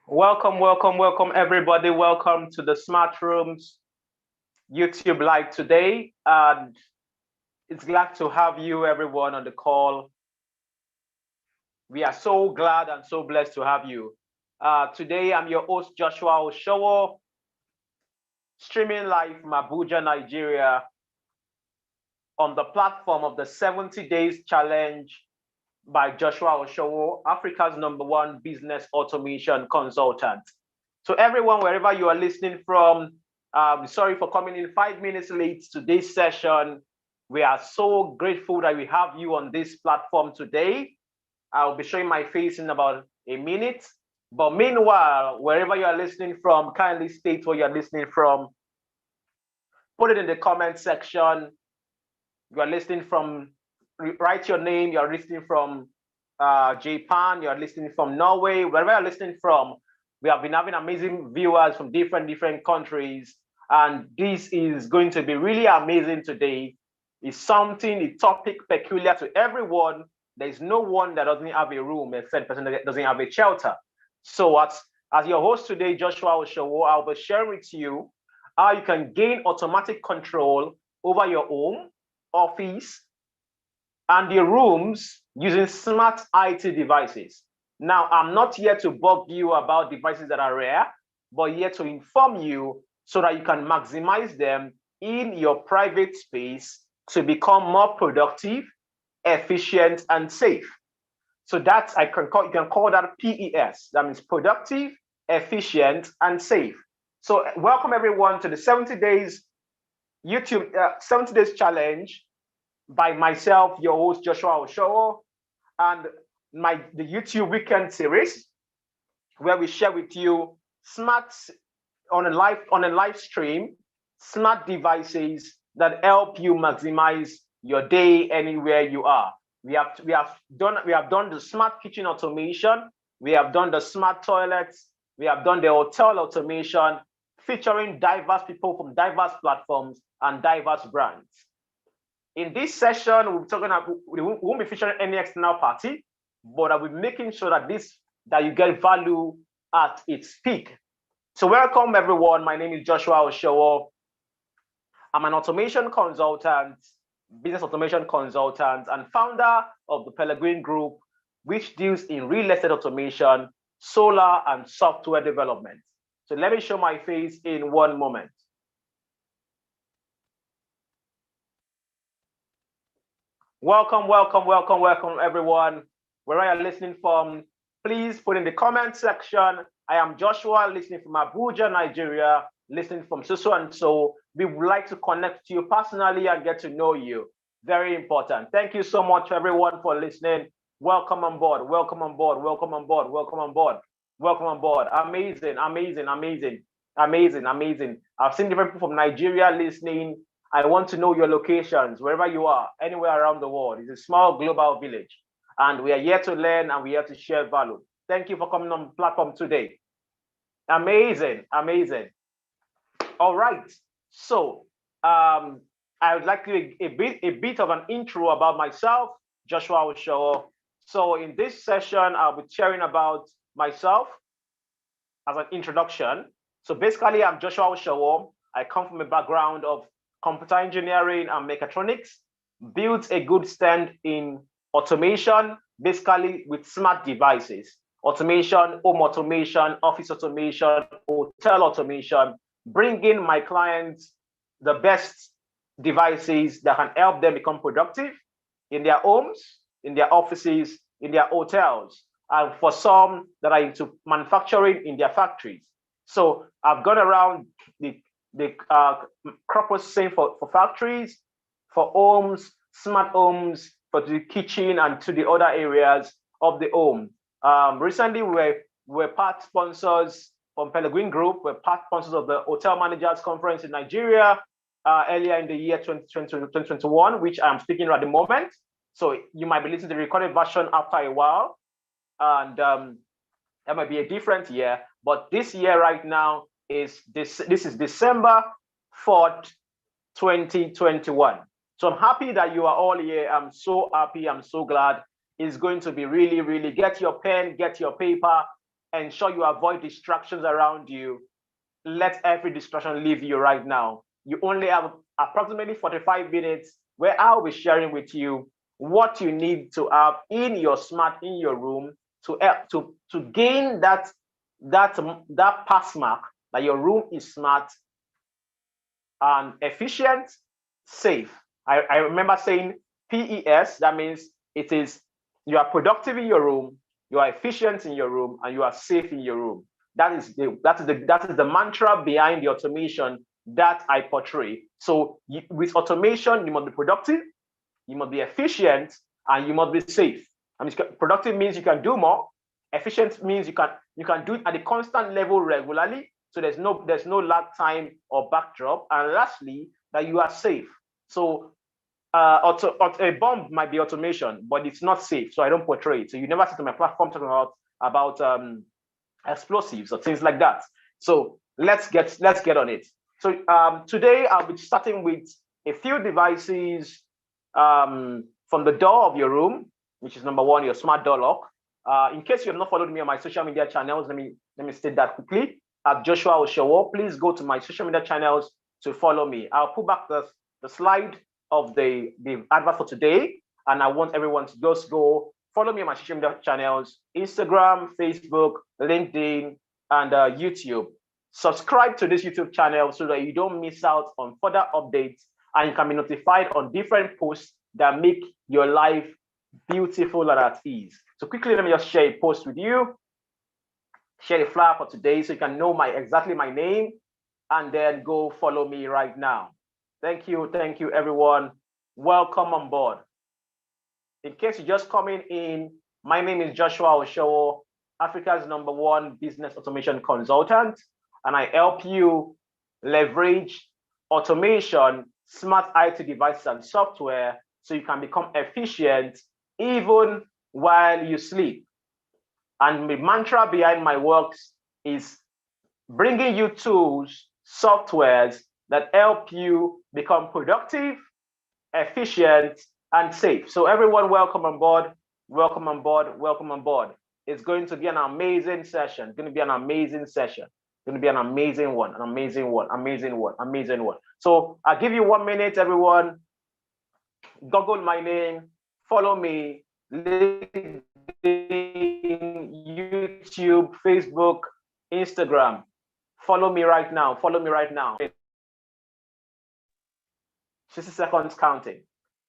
Welcome, welcome, welcome, everybody. Welcome to the Smart Rooms YouTube Live today. And it's glad to have you, everyone, on the call. We are so glad and so blessed to have you. Today, I'm your host, Joshua Oshowo, streaming live from Abuja, Nigeria, on the platform of the 70 Days Challenge by Joshua Oshowo, Africa's #1 business automation consultant. So everyone, wherever you are listening from, sorry for coming in 5 minutes late to this session. We are so grateful that we have you on this platform today. I'll be showing my face in about a minute. But meanwhile, wherever you are listening from, kindly state where you're listening from. Put it in the comment section. You are listening from, write your name. You're listening from Japan. You're listening from Norway. Wherever you're listening from, we have been having amazing viewers from different countries. And this is going to be really amazing today. It's something, a topic peculiar to everyone. There's no one that doesn't have a room, except person that doesn't have a shelter. So as your host today, Joshua Oshowo, I'll be sharing with you how you can gain automatic control over your home, office, and your rooms using smart IT devices. Now, I'm not here to bug you about devices that are rare, but here to inform you so that you can maximize them in your private space to become more productive, efficient, and safe. So that's you can call that PES. That means productive, efficient, and safe. So welcome everyone to the 70 days YouTube 70 days challenge by myself, your host Joshua Oshowo, and the YouTube weekend series, where we share with you smart on a live stream, smart devices that help you maximize your day anywhere you are. We have done the smart kitchen automation, we have done the smart toilets, we have done the hotel automation, featuring diverse people from diverse platforms and diverse brands. In this session, we won't be featuring any external party, but I'll be making sure that you get value at its peak. So welcome everyone. My name is Joshua Oshowo. I'm an automation consultant, business automation consultant, and founder of the Pellegrin Group, which deals in real estate automation, solar, and software development. So let me show my face in one moment. Welcome, welcome, welcome, welcome, everyone. Wherever you're listening from, please put in the comment section. I am Joshua, listening from Abuja, Nigeria, listening from so and so. We would like to connect to you personally and get to know you. Very important. Thank you so much, everyone, for listening. Welcome on board, welcome on board, welcome on board, welcome on board, welcome on board. Amazing, amazing, amazing, amazing, amazing. I've seen different people from Nigeria listening. I want to know your locations, wherever you are, anywhere around the world. It's a small global village. And we are here to learn and we are here to share value. Thank you for coming on the platform today. Amazing, amazing. All right. So I would like to do a bit of an intro about myself, Joshua Oshowo. So in this session, I'll be sharing about myself as an introduction. So basically, I'm Joshua Oshowo. I come from a background of computer engineering and mechatronics, built a good stand in automation, basically with smart devices, automation, home automation, office automation, hotel automation, bringing my clients the best devices that can help them become productive in their homes, in their offices, in their hotels, and for some that are into manufacturing in their factories. So I've gone around the crop processing for factories, for homes, smart homes, for the kitchen and to the other areas of the home. Recently, we're part sponsors from Pellegrin Group. We're part sponsors of the Hotel Managers Conference in Nigeria earlier in the year 2021, which I'm speaking at the moment. So you might be listening to the recorded version after a while, and that might be a different year. But this year right now is this is December 4th, 2021. So I'm happy that you are all here. I'm so happy. I'm so glad. It's going to be really, really, get your pen, get your paper, ensure you avoid distractions around you. Let every distraction leave you right now. You only have approximately 45 minutes where I'll be sharing with you what you need to have in your room to help to gain that pass mark that your room is smart and efficient, safe. I remember saying PES, that means it is you are productive in your room, you are efficient in your room, and you are safe in your room. That is the mantra behind the automation that I portray. So with automation, you must be productive, you must be efficient, and you must be safe. I mean, productive means you can do more. Efficient means you can do it at a constant level regularly. So there's no lag time or backdrop. And lastly, that you are safe. So a bomb might be automation, but it's not safe. So I don't portray it. So you never see to my platform talking about explosives or things like that. So let's get on it. So today I'll be starting with a few devices from the door of your room, which is number one, your smart door lock. In case you have not followed me on my social media channels, let me state that quickly. At Joshua Oshowo, please go to my social media channels to follow me. I'll put back the slide of the advert for today, and I want everyone to just go follow me on my social media channels: Instagram, Facebook, LinkedIn, and YouTube. Subscribe to this YouTube channel so that you don't miss out on further updates, and you can be notified on different posts that make your life beautiful and at ease. So quickly, let me just share a post with you. Share the flyer for today so you can know exactly my name, and then go follow me right now. Thank you everyone. Welcome on board. In case you're just coming in, my name is Joshua Oshowo, Africa's #1 business automation consultant, and I help you leverage automation, smart IT devices and software so you can become efficient even while you sleep. And the mantra behind my works is bringing you tools, softwares that help you become productive, efficient, and safe. So everyone, welcome on board, welcome on board, welcome on board. It's going to be an amazing session. It's going to be an amazing session. It's going to be an amazing one, an amazing one, amazing one, amazing one. So I'll give you 1 minute, everyone. Google my name, follow me, LinkedIn, YouTube, Facebook, Instagram. Follow me right now. Follow me right now. 60 seconds counting.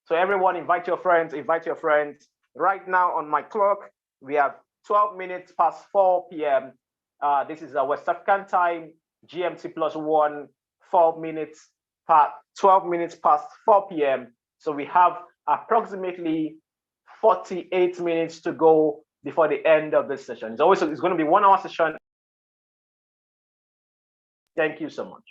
So everyone, invite your friends, invite your friends. Right now on my clock, we have 12 minutes past 4 p.m. This is West African time, GMT +1, 12 minutes past 4 p.m. So we have approximately 48 minutes to go before the end of this session. It's going to be 1 hour session. Thank you so much.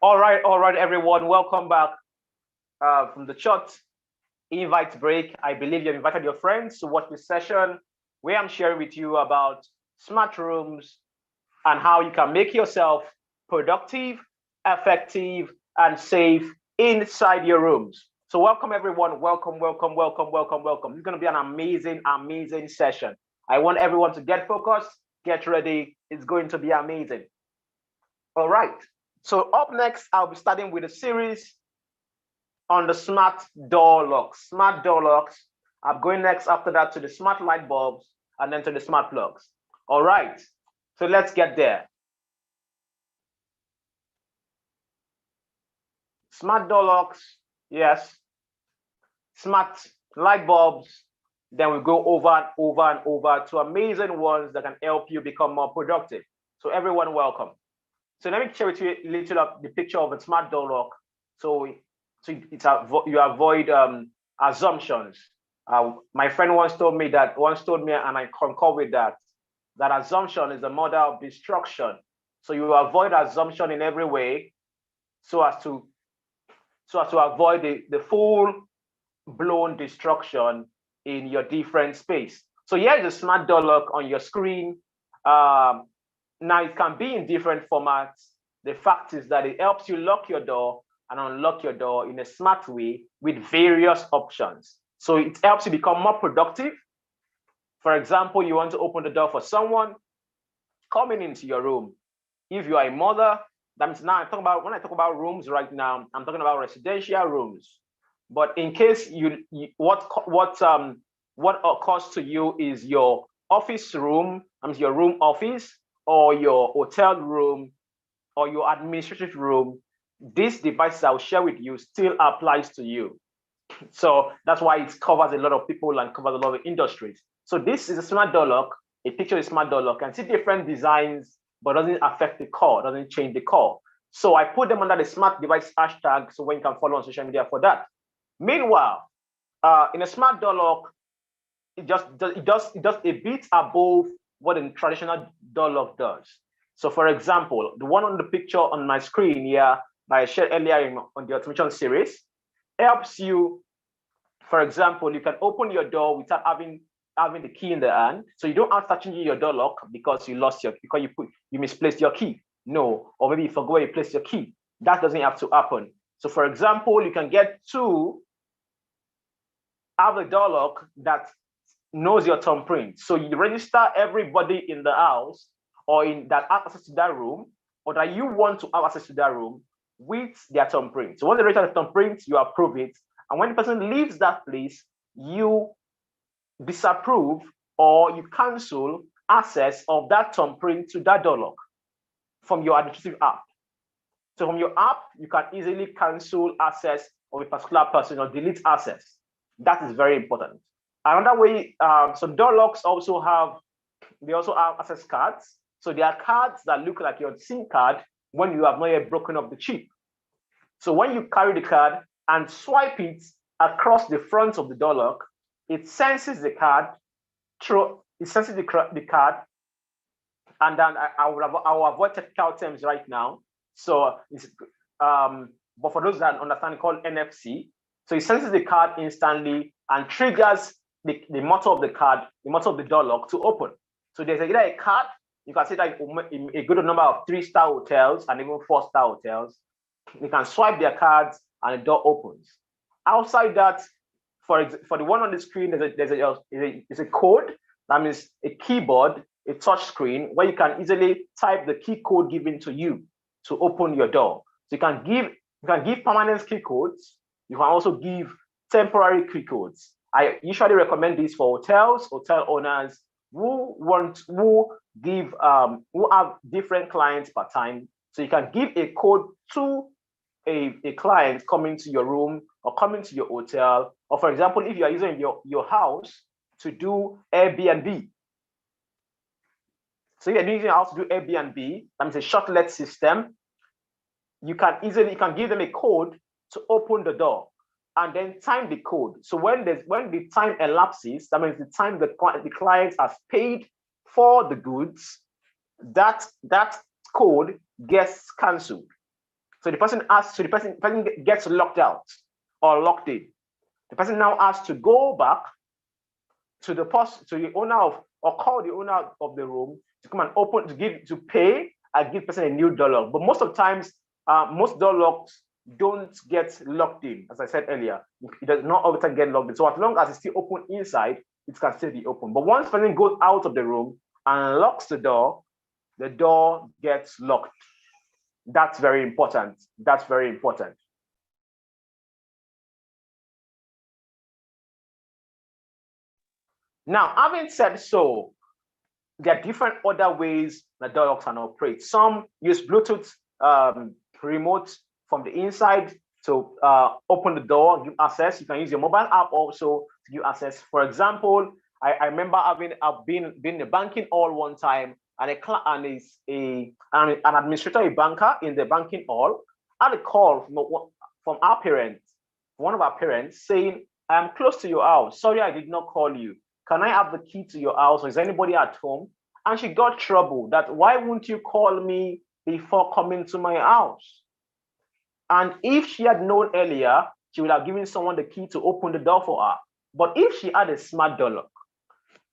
All right, everyone. Welcome back from the short invite break. I believe you've invited your friends to watch this session where I'm sharing with you about smart rooms and how you can make yourself productive, effective, and safe inside your rooms. So welcome, everyone. Welcome, welcome, welcome, welcome, welcome. This is going to be an amazing, amazing session. I want everyone to get focused, get ready. It's going to be amazing. All right. So up next, I'll be starting with a series on the smart door locks. Smart door locks. I'm going next after that to the smart light bulbs and then to the smart plugs. All right, so let's get there. Smart door locks, yes. Smart light bulbs, then we go over and over and over to amazing ones that can help you become more productive. So everyone, welcome. So let me share with you a little of the picture of a smart door lock. So you avoid assumptions. My friend once told me, and I concur with that, that assumption is the mother of destruction. So you avoid assumption in every way so as to avoid the full blown destruction in your different space. So here's a smart door lock on your screen. Now it can be in different formats. The fact is that it helps you lock your door and unlock your door in a smart way with various options. So it helps you become more productive. For example, you want to open the door for someone coming into your room. If you are a mother, that means now when I talk about rooms right now, I'm talking about residential rooms. But in case what occurs to you is your office room, your room office, or your hotel room, or your administrative room, these devices I'll share with you still applies to you. So that's why it covers a lot of people and covers a lot of industries. So this is a smart door lock. A picture is smart door lock. You can see different designs, but doesn't affect the core, doesn't change the core. So I put them under the smart device hashtag, so when you can follow on social media for that. Meanwhile, in a smart door lock, it does a bit above what a traditional door lock does. So for example, the one on the picture on my screen here that I shared earlier on the automation series helps you. For example, you can open your door without having the key in the hand. So you don't have to change your door lock because you misplaced your key. No, or maybe you forgot where you placed your key. That doesn't have to happen. So for example, you can get to have a door lock that knows your thumbprint. So you register everybody in the house or in that have access to that room, or that you want to have access to that room with their thumbprint. So when they register the thumbprint, you approve it. And when the person leaves that place, you disapprove or you cancel access of that thumbprint to that door lock from your administrative app. So from your app, you can easily cancel access of a particular person or delete access. That is very important. Another way, some door locks also have access cards. So they are cards that look like your SIM card when you have not yet broken up the chip. So when you carry the card and swipe it across the front of the door lock, it senses the card, and then I will avoid technical terms right now. So but for those that understand, it's called NFC. So it senses the card instantly and triggers the motor of the card, the motor of the door lock to open. So there's either a card, you can see that a good number of 3-star hotels and even 4-star hotels, you can swipe their cards and the door opens. Outside that, for the one on the screen, there's a code. That means a keyboard, a touch screen, where you can easily type the key code given to you to open your door. So you can give permanent key codes. You can also give temporary key codes. I usually recommend this for hotels, hotel owners who have different clients per time. So you can give a code to a client coming to your room or coming to your hotel, or for example, if you are using your house to do Airbnb. So if you're using your house to do Airbnb, that means a shortlet system, you can give them a code to open the door and then time the code. So when the time elapses, that means the time the client has paid for the goods, that code gets cancelled. So the person gets locked out or locked in. The person now has to go back to the owner or call the owner of the room to come and pay and give the person a new door lock. But most of the times, most door locks don't get locked in. As I said earlier, it does not all the time get locked in. So as long as it's still open inside, it can still be open. But once the person goes out of the room and locks the door gets locked. That's very important. That's very important. Now, having said so, there are different other ways the door locks can operate. Some use Bluetooth remote from the inside to open the door, give access. You can use your mobile app also to give access. For example, I remember I've been in a banking hall one time, and an administrator, a banker in the banking hall, had a call from our parents, one of our parents, saying, "I'm close to your house. Sorry, I did not call you. Can I have the key to your house? Or is anybody at home?" And she got trouble that, "Why won't you call me before coming to my house?" And if she had known earlier, she would have given someone the key to open the door for her. But if she had a smart door lock,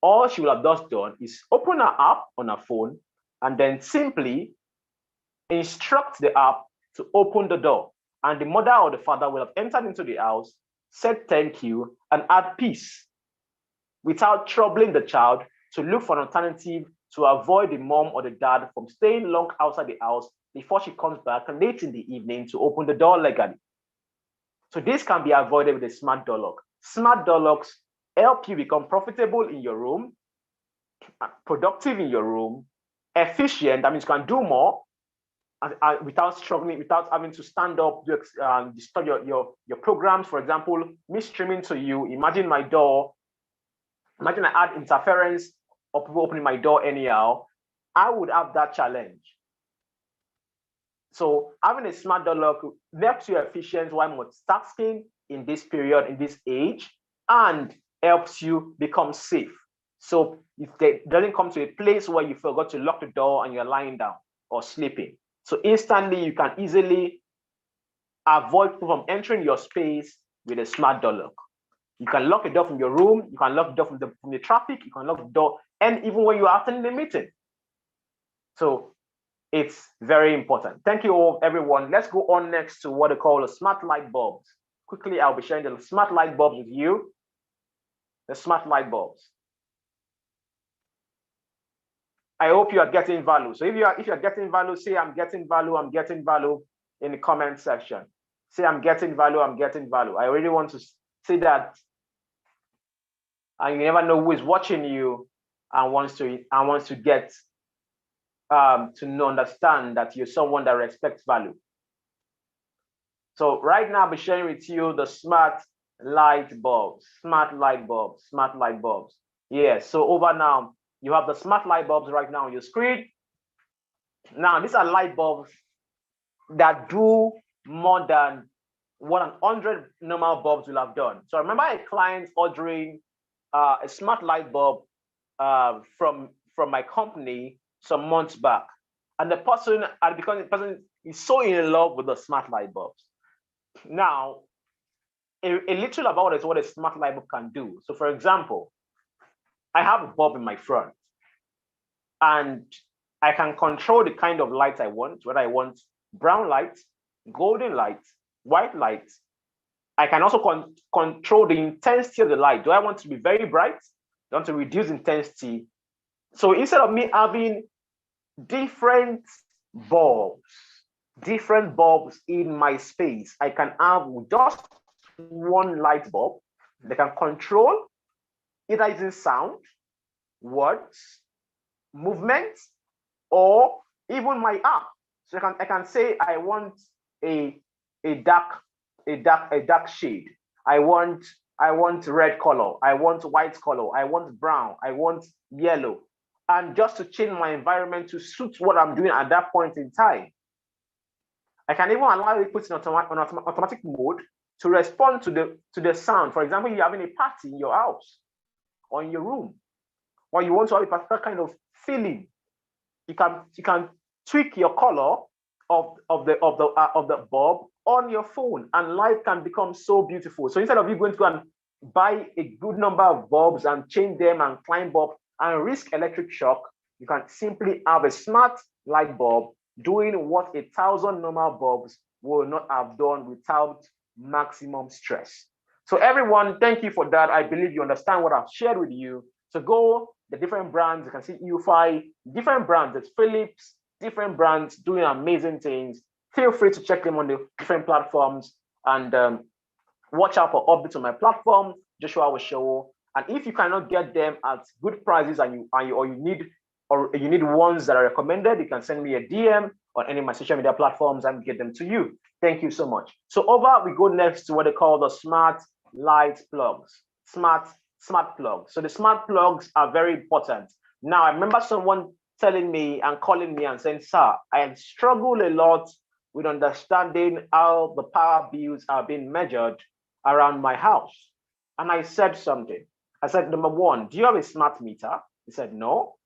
all she would have just done is open her app on her phone and then simply instruct the app to open the door. And the mother or the father will have entered into the house, said thank you, and had peace without troubling the child to look for an alternative to avoid the mom or the dad from staying long outside the house before she comes back late in the evening to open the door legally. So this can be avoided with a smart door lock. Smart door locks help you become profitable in your room, productive in your room, efficient. That means you can do more without struggling, without having to stand up, disturb your programs. For example, me streaming to you, imagine I had interference of people opening my door anyhow, I would have that challenge. So having a smart door lock helps you efficient while multitasking in this period, in this age, and helps you become safe. So if it doesn't come to a place where you forgot to lock the door and you're lying down or sleeping. So instantly you can easily avoid people from entering your space with a smart door lock. You can lock the door from your room, you can lock the door from the traffic, you can lock the door, and even when you are attending the meeting. So it's very important. Thank you all, everyone. Let's go on next to what they call the smart light bulbs. Quickly, I'll be sharing the smart light bulbs with you. The smart light bulbs. I hope you are getting value. So if you're getting value, say I'm getting value in the comment section. Say I'm getting value. I really want to say that. And you never know who is watching you and wants to get to understand that you're someone that respects value. So right now I'll be sharing with you the smart light bulbs. Yes, so over now, you have the smart light bulbs right now on your screen. Now, these are light bulbs that do more than what 100 normal bulbs will have done. So I remember a client ordering a smart light bulb from my company some months back. And the person is so in love with the smart light bulbs. Now, a little about it is what a smart light bulb can do. So for example, I have a bulb in my front, and I can control the kind of light I want, whether I want brown light, golden light, white light. I can also control the intensity of the light. Do I want to be very bright? Do I want to reduce intensity? So instead of me having different bulbs in my space, I can have just one light bulb that can control either using sound, words, movement, or even my app. So I can say I want a dark shade. I want red color. I want white color. I want brown. I want yellow. And just to change my environment to suit what I'm doing at that point in time. I can even allow it put in automatic mode to respond to the sound. For example, you're having a party in your house or in your room, or you want to have a particular kind of feeling. You can tweak your color of the bulb on your phone, and life can become so beautiful. So instead of you going to go and buy a good number of bulbs and change them and climb up and risk electric shock, you can simply have a smart light bulb doing what 1,000 normal bulbs will not have done without maximum stress. So everyone, thank you for that. I believe you understand what I've shared with you. So go the different brands. You can see EUFI, different brands. It's Philips, different brands doing amazing things. Feel free to check them on the different platforms and watch out for updates on my platform, Joshua Oshowo. And if you cannot get them at good prices and you need ones that are recommended, you can send me a DM on any of my social media platforms and get them to you. Thank you so much. So over we go next to what they call the smart light plugs. Smart plugs. So the smart plugs are very important. Now I remember someone telling me and calling me and saying, sir, I struggle a lot with understanding how the power bills are being measured around my house. And I said something. I said, number one, do you have a smart meter? He said, no.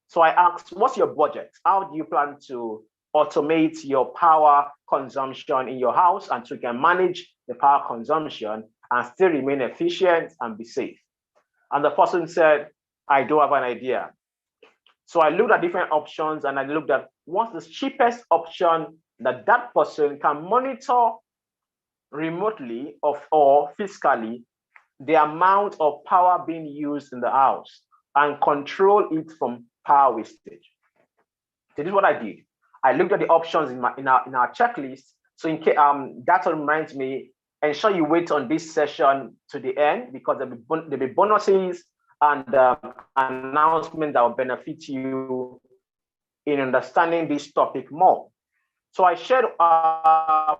So I asked, what's your budget? How do you plan to automate your power consumption in your house and so you can manage the power consumption and still remain efficient and be safe? And the person said, I don't have an idea. So I looked at different options and I looked at what's the cheapest option that that person can monitor remotely or physically the amount of power being used in the house and control it from power wastage. So this is what I did. I looked at the options in our checklist. So in case that reminds me, ensure you wait on this session to the end because there'll be bonuses and announcements that will benefit you in understanding this topic more. So I shared I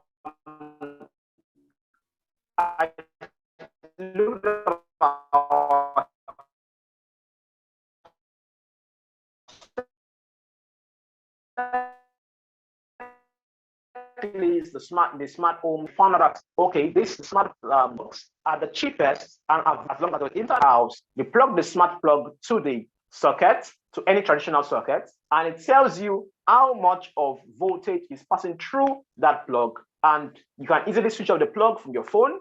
looked at the smart home, found out that okay, these smart plugs are the cheapest and as long as it's in the house, you plug the smart plug to the socket, to any traditional socket, and it tells you how much of voltage is passing through that plug, and you can easily switch off the plug from your phone.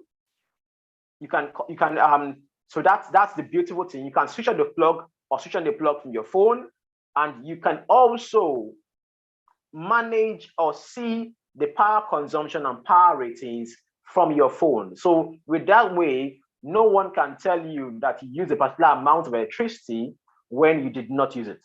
So that's the beautiful thing. You can switch on the plug or switch on the plug from your phone, and you can also manage or see the power consumption and power ratings from your phone. So with that way, no one can tell you that you use a particular amount of electricity when you did not use it.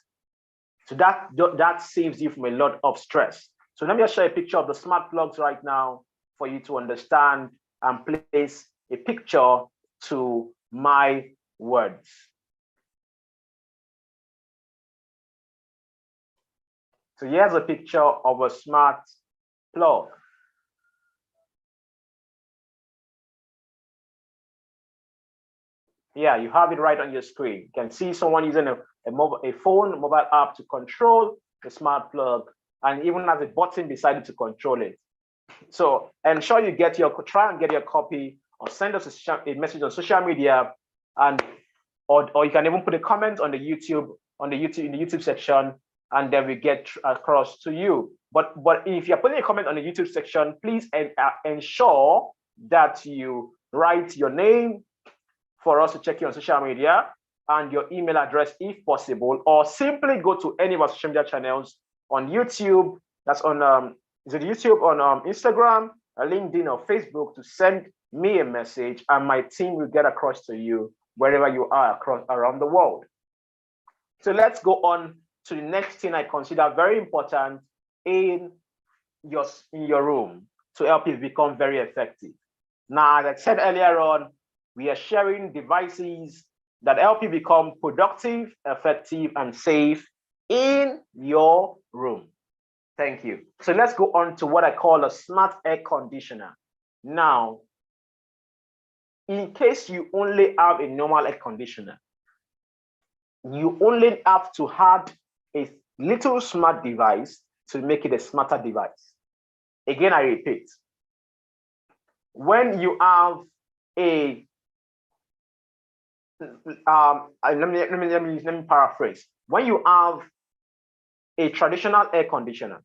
So that saves you from a lot of stress. So let me just show a picture of the smart plugs right now for you to understand and place a picture to my words. So here's a picture of a smart plug. Yeah, you have it right on your screen. You can see someone using a mobile app to control the smart plug, and even has a button beside it to control it. So ensure you try and get your copy, or send us a message on social media, or you can even put a comment on the YouTube in the YouTube section, and then we get across to you. But if you're putting a comment on the YouTube section, please ensure that you write your name for us to check you on social media and your email address if possible, or simply go to any of our social media channels on YouTube. That's on is it YouTube, on Instagram, LinkedIn, or Facebook to send me a message, and my team will get across to you wherever you are around the world. So let's go on to the next thing I consider very important in your room to help you become very effective. Now, as I said earlier on, we are sharing devices that help you become productive, effective, and safe in your room. Thank you. So let's go on to what I call a smart air conditioner. Now, in case you only have a normal air conditioner, you only have to add a little smart device to make it a smarter device. Again, I repeat, when you have a let me paraphrase. When you have a traditional air conditioner,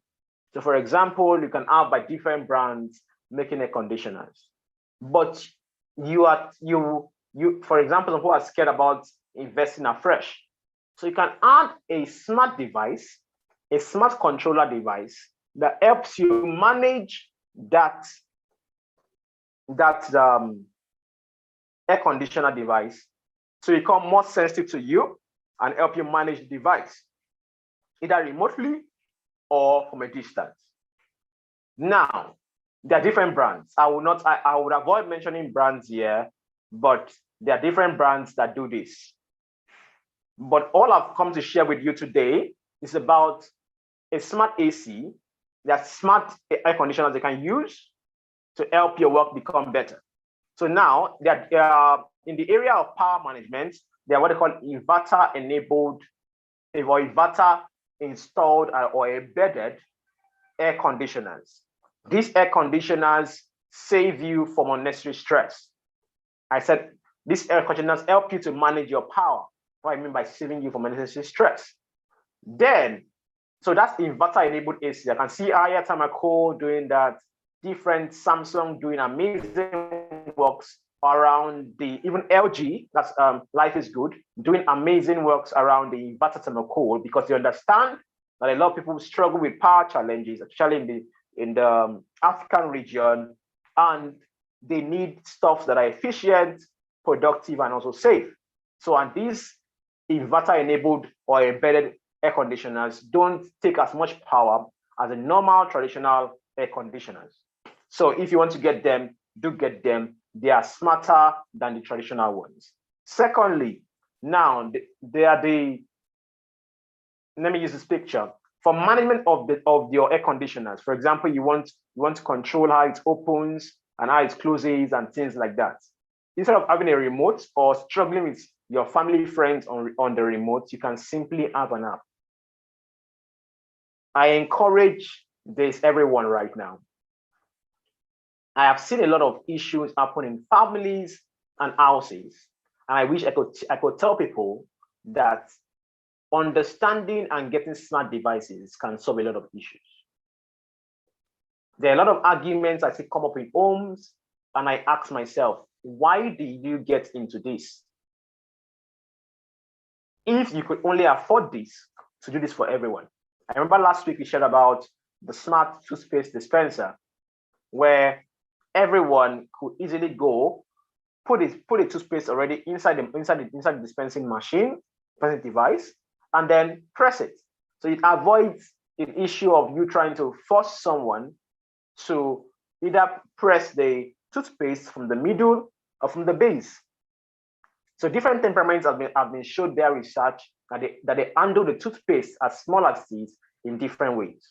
so for example, you can have by different brands making air conditioners, but for example, who are scared about investing afresh, so you can add a smart device, a smart controller device that helps you manage that air conditioner device to become more sensitive to you and help you manage the device, either remotely or from a distance. Now, there are different brands. I would avoid mentioning brands here, but there are different brands that do this. But all I've come to share with you today is about a smart AC, that smart air conditioners they can use to help your work become better. So now, in the area of power management, they are what they call inverter-enabled or inverter installed or embedded air conditioners. These air conditioners save you from unnecessary stress. I said these air conditioners help you to manage your power. What I mean by saving you from unnecessary stress. Then, so that's inverter-enabled AC. I can see Aya Tamako doing that. Different Samsung doing amazing works around even LG, that's Life is Good, doing amazing works around the inverter thermocol because they understand that a lot of people struggle with power challenges, especially in the African region, and they need stuff that are efficient, productive, and also safe. So, and these inverter-enabled or embedded air conditioners don't take as much power as a normal traditional air conditioners. So if you want to get them, do get them. They are smarter than the traditional ones. Secondly, now they are let me use this picture. For management of your air conditioners, for example, you want to control how it opens and how it closes and things like that. Instead of having a remote or struggling with your family friends on the remote, you can simply have an app. I encourage this everyone right now. I have seen a lot of issues happen in families and houses, and I wish I could tell people that understanding and getting smart devices can solve a lot of issues. There are a lot of arguments I see come up in homes, and I ask myself, why did you get into this? If you could only afford this, to do this for everyone. I remember last week we shared about the smart toothpaste dispenser, where everyone could easily go put a toothpaste already inside the dispensing machine, dispensing device, and then press it. So it avoids the issue of you trying to force someone to either press the toothpaste from the middle or from the base. So different temperaments have been showed their research that they handle the toothpaste as small as it is in different ways.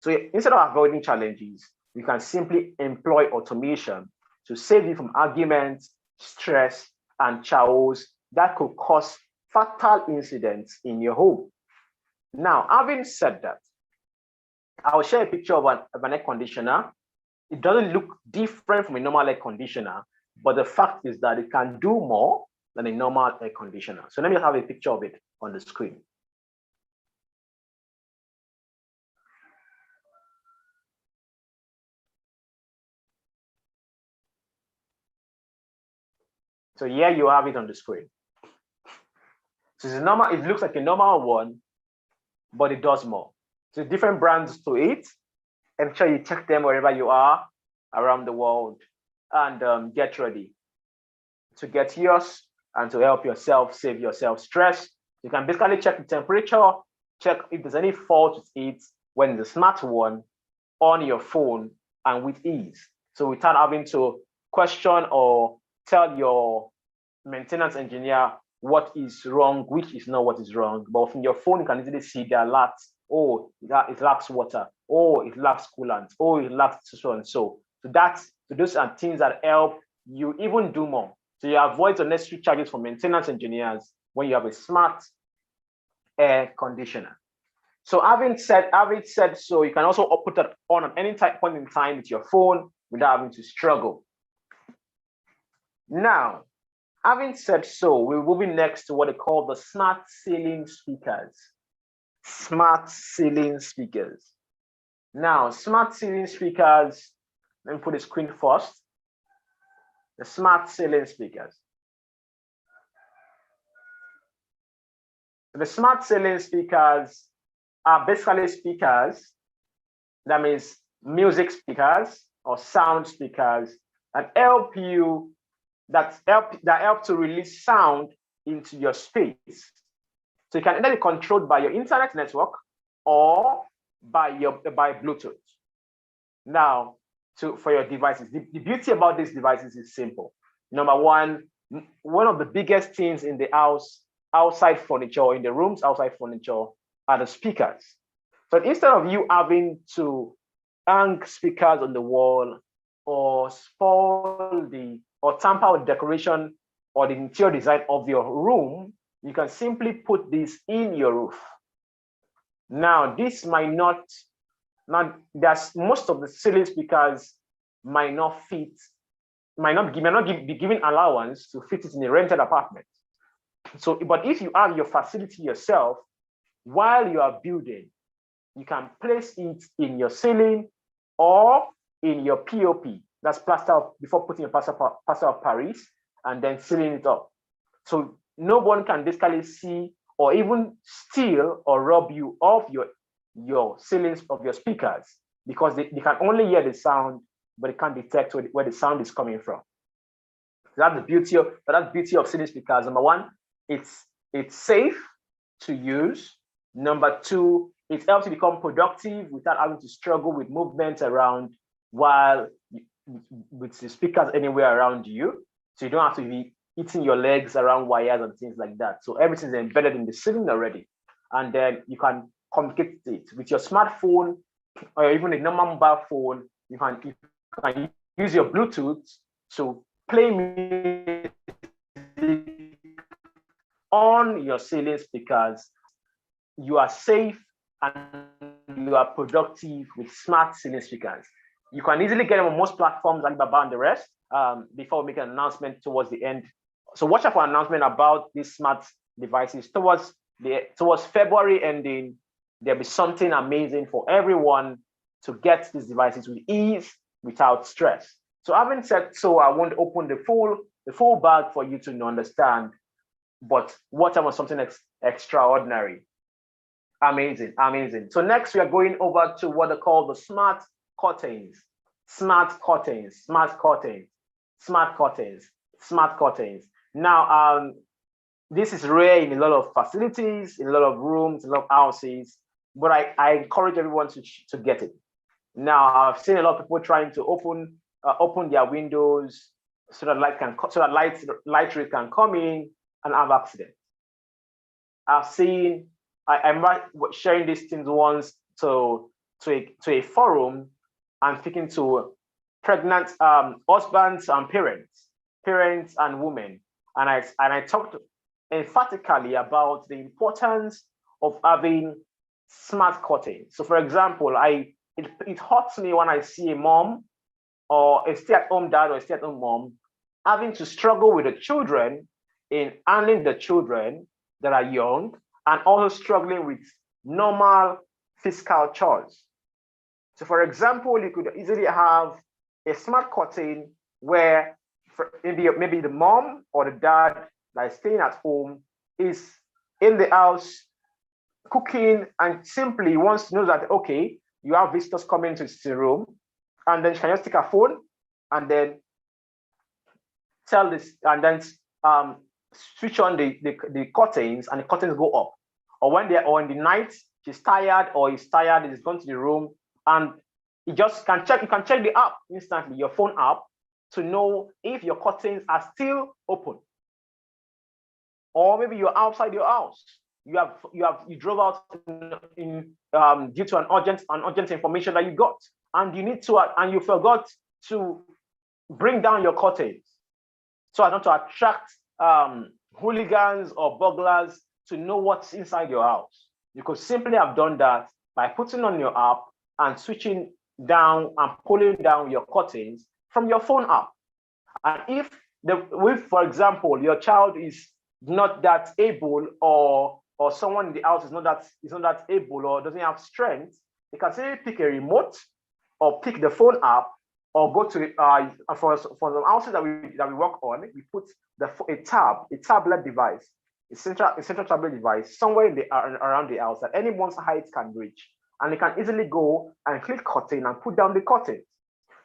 So instead of avoiding challenges, you can simply employ automation to save you from arguments, stress, and chaos that could cause fatal incidents in your home. Now, having said that, I'll share a picture of an air conditioner. It doesn't look different from a normal air conditioner, but the fact is that it can do more than a normal air conditioner. So let me have a picture of it on the screen. So here you have it on the screen. So it's normal, it looks like a normal one, but it does more. So different brands to it. I'm sure you check them wherever you are around the world and get ready to get yours and to help yourself, save yourself stress. You can basically check the temperature, check if there's any fault with it when the smart one on your phone and with ease. So without having to question or tell your maintenance engineer what is wrong, which is not what is wrong. But from your phone, you can easily see the alerts. Oh, it lacks water. Oh, it lacks coolant. Oh, it lacks so and so. So those are things that help you even do more. So you avoid unnecessary charges for maintenance engineers when you have a smart air conditioner. So having said so, you can also put that on at any point in time with your phone without having to struggle. Now, having said so, we're moving next to what they call the smart ceiling speakers. Smart ceiling speakers. Now, smart ceiling speakers, let me put the screen first. The smart ceiling speakers. The smart ceiling speakers are basically speakers, that means music speakers or sound speakers that help to release sound into your space. So it can either be controlled by your internet network or by Bluetooth. Now, for your devices, the beauty about these devices is simple. Number one of the biggest things in the house, outside furniture, in the rooms outside furniture, are the speakers. So instead of you having to hang speakers on the wall or or tamper with decoration or the interior design of your room, you can simply put this in your roof. Now, this might not, there's most of the ceiling speakers might not fit, might not be given allowance to fit it in a rented apartment. So, but if you have your facility yourself, while you are building, you can place it in your ceiling or in your POP. That's before putting your plaster of Paris and then sealing it up. So no one can basically see or even steal or rob you of your ceilings of your speakers, because they can only hear the sound, but they can't detect where the sound is coming from. So that's the beauty of ceiling speakers. Number one, it's safe to use. Number two, it helps you become productive without having to struggle with movements around with the speakers anywhere around you. So you don't have to be hitting your legs around wires and things like that. So everything's embedded in the ceiling already. And then you can communicate it with your smartphone or even a normal mobile phone. You can use your Bluetooth to play music on your ceiling speakers. You are safe and you are productive with smart ceiling speakers. You can easily get them on most platforms, Alibaba and the rest, before we make an announcement towards the end. So watch out for an announcement about these smart devices towards February ending. There'll be something amazing for everyone to get these devices with ease, without stress. So having said so, I won't open the full bag for you to understand, but what about something extraordinary? Amazing. So next we are going over to what they call the smart curtains. Now, this is rare in a lot of facilities, in a lot of rooms, a lot of houses, but I encourage everyone to get it. Now, I've seen a lot of people trying to open their windows so that light rays can come in and have accidents. I'm sharing these things once to a forum and speaking to pregnant husbands and parents and women, and I talked emphatically about the importance of having smart curtains. So, for example, it hurts me when I see a mom or a stay-at-home dad or a stay-at-home mom having to struggle with the children in handling the children that are young, and also struggling with normal physical chores. So, for example, you could easily have a smart curtain where maybe the mom or the dad that is staying at home is in the house cooking and simply wants to know that, okay, you have visitors coming to the room, and then she can just take her phone and then switch on the curtains, and the curtains go up. Or in the night she's tired or he's tired, he's gone to the room, and you can check the app instantly, your phone app, to know if your curtains are still open. Or maybe you're outside your house. You drove out due to an urgent information that you got, and you forgot to bring down your curtains so as not to attract hooligans or burglars to know what's inside your house. You could simply have done that by putting on your app and switching down and pulling down your curtains from your phone app. And if, for example, your child is not that able, or someone in the house is not that able or doesn't have strength, you can simply pick a remote or pick the phone app, or go to for the houses that we work on, we put a tablet device, a central tablet device somewhere around the house that anyone's height can reach, and they can easily go and click curtain and put down the curtains.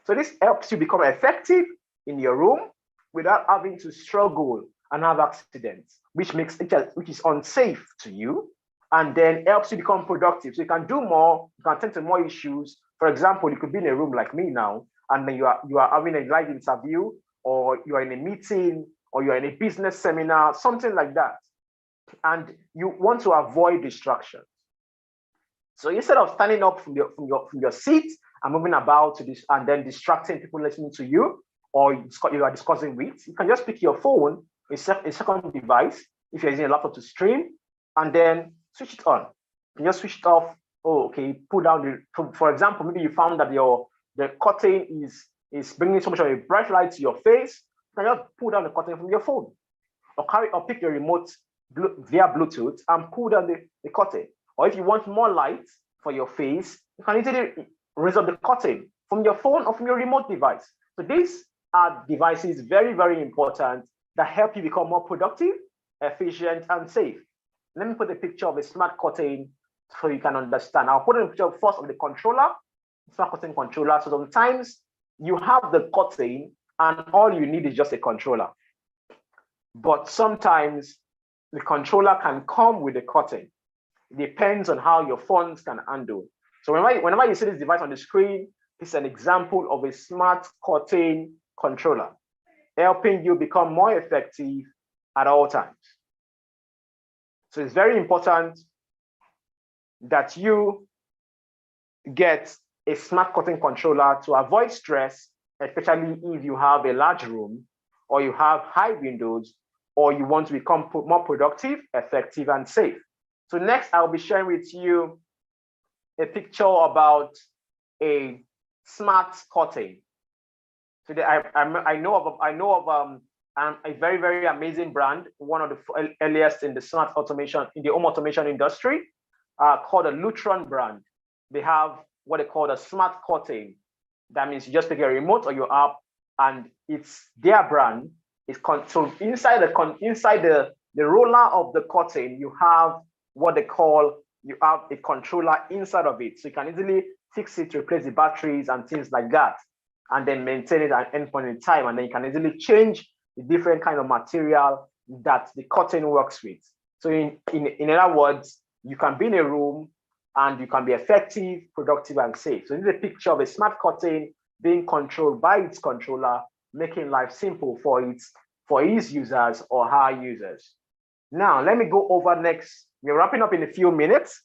So this helps you become effective in your room without having to struggle and have accidents, which is unsafe to you and then helps you become productive. So you can do more, you can attend to more issues. For example, you could be in a room like me now, and then you are having a live interview, or you are in a meeting, or you are in a business seminar, something like that. And you want to avoid distractions. So instead of standing up from your seat and moving about to this and then distracting people listening to you, or you are discussing with, you can just pick your phone, a second device, if you're using a laptop to stream, and then switch it on. You just switch it off. Oh, okay. Pull down for example, maybe you found that the curtain is bringing so much of a bright light to your face. You can just pull down the curtain from your phone, or pick your remote via Bluetooth and pull down the curtain. Or if you want more light for your face, you can easily raise up the curtain from your phone or from your remote device. So these are devices very, very important that help you become more productive, efficient, and safe. Let me put a picture of a smart curtain so you can understand. I'll put a picture first of the controller, smart curtain controller. So sometimes you have the curtain and all you need is just a controller. But sometimes the controller can come with a curtain. It depends on how your phones can handle. So whenever you see this device on the screen, it's an example of a smart curtain controller, helping you become more effective at all times. So it's very important that you get a smart curtain controller to avoid stress, especially if you have a large room or you have high windows, or you want to become more productive, effective, and safe. So next, I'll be sharing with you a picture about a smart curtain. So I know of a very, very amazing brand, one of the earliest in the smart automation, in the home automation industry, called a Lutron brand. They have what they call a smart curtain. That means you just take a remote or your app, and it's their brand. So inside the roller of the curtain, you have what they call, you have a controller inside of it. So you can easily fix it, replace the batteries and things like that, and then maintain it at any point in time. And then you can easily change the different kind of material that the curtain works with. So in other words, you can be in a room and you can be effective, productive, and safe. So this is a picture of a smart curtain being controlled by its controller, making life simple for its users or her users. Now, let me go over next. We're wrapping up in a few minutes.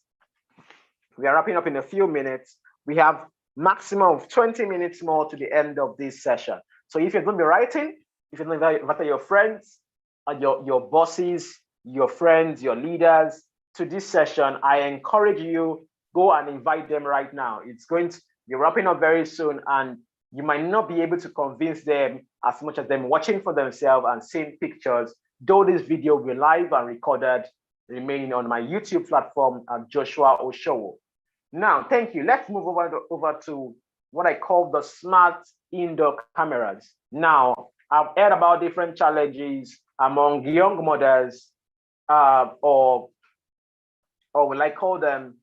We have maximum of 20 minutes more to the end of this session. So if you're going to be writing, if you're going to invite your friends, your bosses, your friends, your leaders to this session, I encourage you, go and invite them right now. It's going to be wrapping up very soon, and you might not be able to convince them as much as them watching for themselves and seeing pictures, though this video will be live and recorded, remaining on my YouTube platform at Joshua Oshowo. Now, thank you. Let's move over to what I call the smart indoor cameras. Now, I've heard about different challenges among young mothers, or will I call them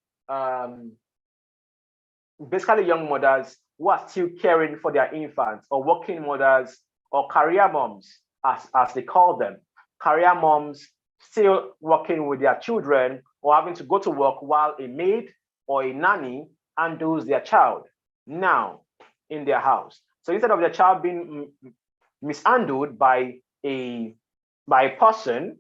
basically young mothers who are still caring for their infants, or working mothers, or career moms, as they call them. Career moms still working with their children, or having to go to work while a maid or a nanny handles their child now in their house. So instead of their child being mishandled by a person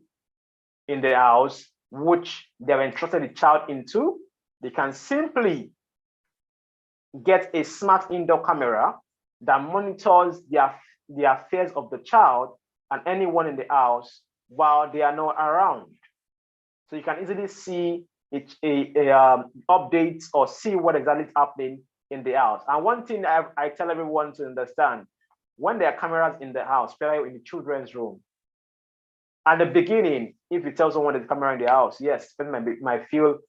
in the house, which they've entrusted the child into, they can simply get a smart indoor camera that monitors the affairs of the child and anyone in the house while they are not around. So you can easily see updates or see what exactly is happening in the house. And one thing I tell everyone to understand, when there are cameras in the house, especially in the children's room, at the beginning, if you tell someone there's a camera in the house, yes, person might feel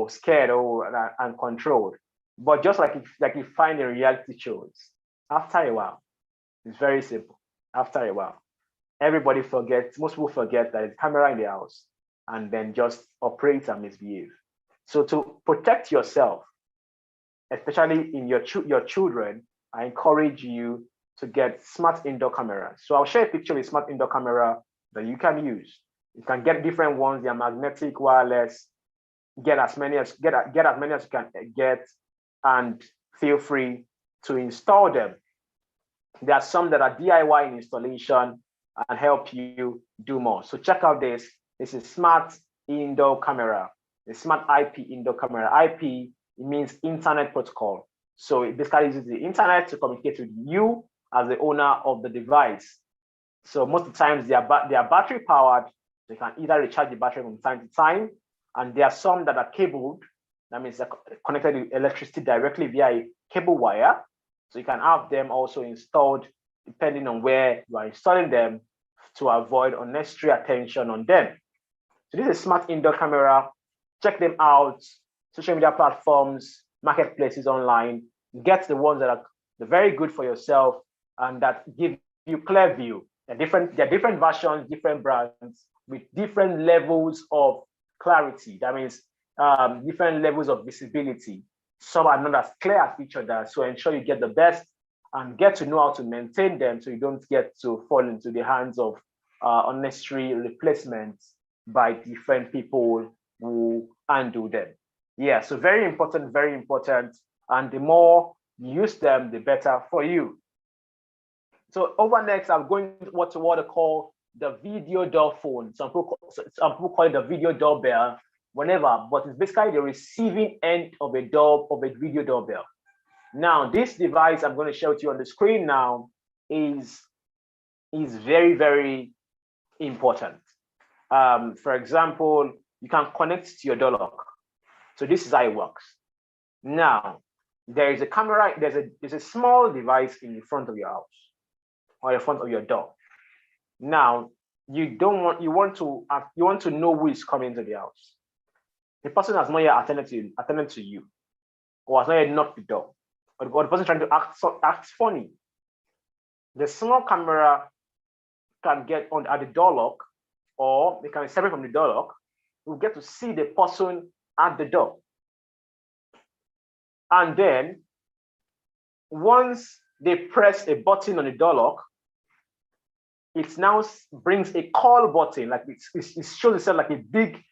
scared or uncontrolled. But just like you find in reality shows, after a while, it's very simple. After a while, everybody forgets, most people forget that there's a camera in the house, and then just operate and misbehave. So to protect yourself, especially in your children, I encourage you to get smart indoor cameras. So I'll share a picture of a smart indoor camera that you can use. You can get different ones, they're magnetic, wireless, get as many as you can get, and feel free to install them. There are some that are DIY in installation and help you do more. So check out this. This is smart indoor camera. The smart IP indoor camera. IP, it means internet protocol. So it basically uses the internet to communicate with you as the owner of the device. So most of the times they are battery powered. They can either recharge the battery from time to time, and there are some that are cabled. That means they're connected to electricity directly via a cable wire. So you can have them also installed depending on where you are installing them to avoid unnecessary attention on them. So this is a smart indoor camera. Check them out. Social media platforms, marketplaces online. Get the ones that are very good for yourself and that give you clear view. There are different versions, different brands with different levels of clarity. That means different levels of visibility. Some are not as clear as each other. So ensure you get the best and get to know how to maintain them so you don't get to fall into the hands of unnecessary replacements by different people who undo them. Yeah, so very important, very important. And the more you use them, the better for you. So over next, I'm going to what I call the video door phone. Some people call it the video doorbell, whenever, but it's basically the receiving end of a video doorbell. Now, this device I'm going to share with you on the screen now is very, very important. For example, you can connect to your door lock. So this is how it works. Now, there is a camera, there's a small device in the front of your house or in front of your door. Now, you want to know who is coming into the house. The person has not yet attended to you, or has not yet knocked the door, or the person trying to act funny. The small camera can get on at the door lock, or they can be separate from the door lock. You'll get to see the person at the door. And then once they press a button on the door lock, it now brings a call button, like it shows itself like a big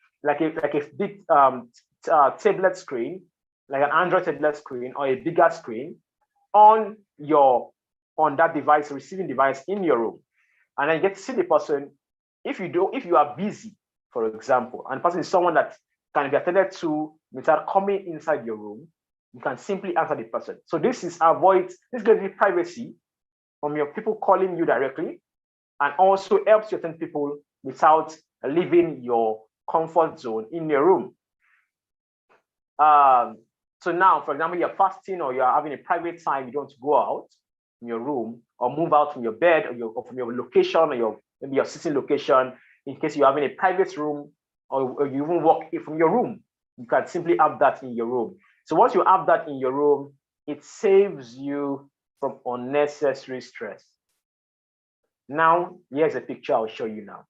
tablet screen, like an Android tablet screen or a bigger screen on that device, receiving device in your room. And then you get to see the person. If you are busy, for example, and the person is someone that can be attended to without coming inside your room, you can simply answer the person. So this gives you privacy from your people calling you directly, and also helps you attend people without leaving your comfort zone in your room. So now, for example, you're fasting or you're having a private time, you don't want to go out in your room or move out from your bed or from your location or maybe your sitting location, in case you're having a private room or you even work from your room. You can simply have that in your room. So once you have that in your room, it saves you from unnecessary stress. Now, here's a picture I'll show you now.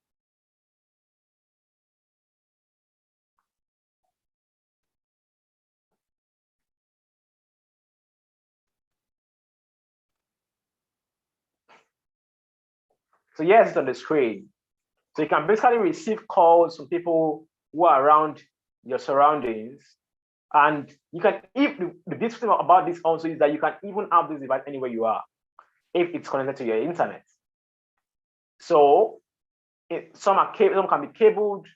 So here's it on the screen. So you can basically receive calls from people who are around your surroundings. And you can, the beautiful thing about this also is that you can even have this device anywhere you are, if it's connected to your internet. So some can be cabled,